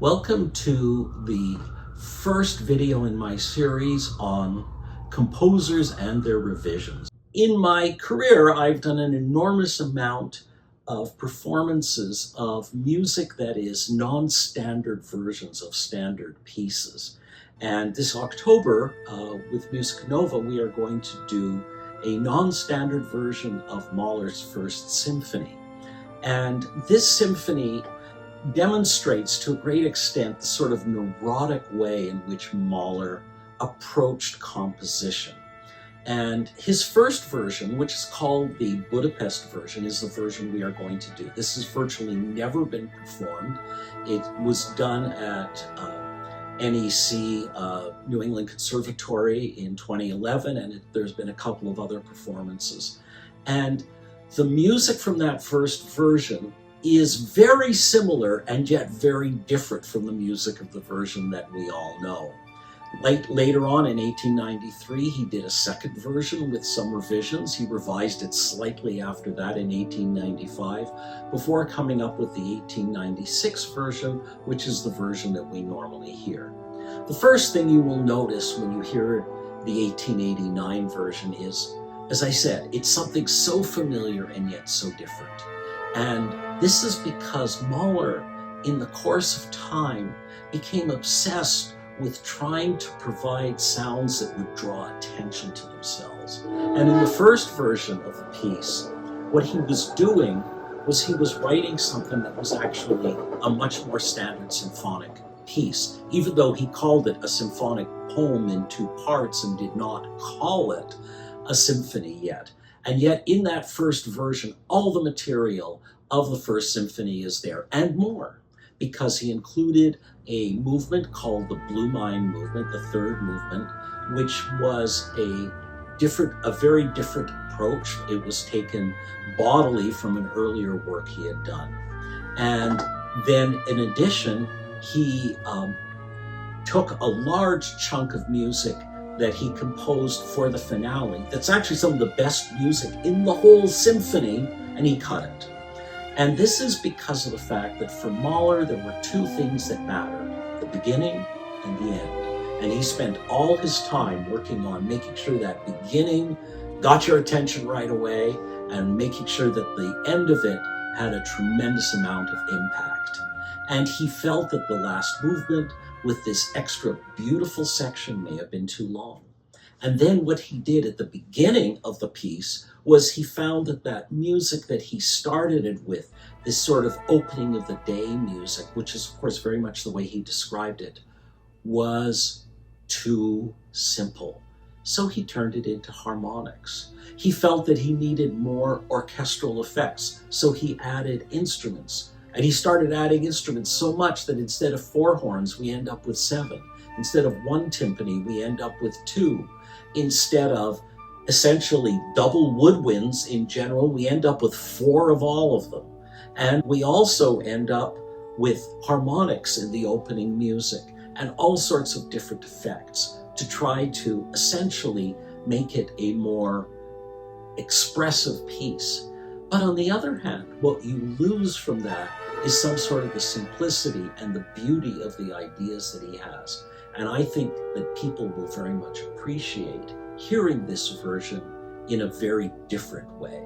Welcome to the first video in my series on composers and their revisions. In my career, I've done an enormous amount of performances of music that is non-standard versions of standard pieces. And this October, with MusicaNova, we are going to do a non-standard version of Mahler's First Symphony. And this symphony demonstrates to a great extent the sort of neurotic way in which Mahler approached composition. And his first version, which is called the Budapest version, is the version we are going to do. This has virtually never been performed. It was done at NEC, New England Conservatory in 2011, and there's been a couple of other performances. And the music from that first version is very similar and yet very different from the music of the version that we all know. Later on in 1893, he did a second version with some revisions. He revised it slightly after that in 1895, before coming up with the 1896 version, which is the version that we normally hear. The first thing you will notice when you hear the 1889 version is, as I said, it's something so familiar and yet so different. And this is because Mahler, in the course of time, became obsessed with trying to provide sounds that would draw attention to themselves. And in the first version of the piece, what he was doing was he was writing something that was actually a much more standard symphonic piece, even though he called it a symphonic poem in two parts and did not call it a symphony yet. And yet in that first version, all the material of the first symphony is there and more, because he included a movement called the Blue Mind movement, the third movement, which was a very different approach. It was taken bodily from an earlier work he had done. And then in addition, he took a large chunk of music that he composed for the finale. That's actually some of the best music in the whole symphony, and he cut it. And this is because of the fact that for Mahler, there were two things that mattered: the beginning and the end. And he spent all his time working on making sure that beginning got your attention right away and making sure that the end of it had a tremendous amount of impact. And he felt that the last movement with this extra beautiful section may have been too long. And then what he did at the beginning of the piece was he found that that music that he started it with, this sort of opening of the day music, which is of course very much the way he described it, was too simple. So he turned it into harmonics. He felt that he needed more orchestral effects, so he added instruments. And he started adding instruments so much that instead of 4 horns, we end up with 7. Instead of 1 timpani, we end up with 2. Instead of essentially double woodwinds in general, we end up with 4 of all of them. And we also end up with harmonics in the opening music and all sorts of different effects to try to essentially make it a more expressive piece. But on the other hand, what you lose from that is some sort of the simplicity and the beauty of the ideas that he has. And I think that people will very much appreciate hearing this version in a very different way.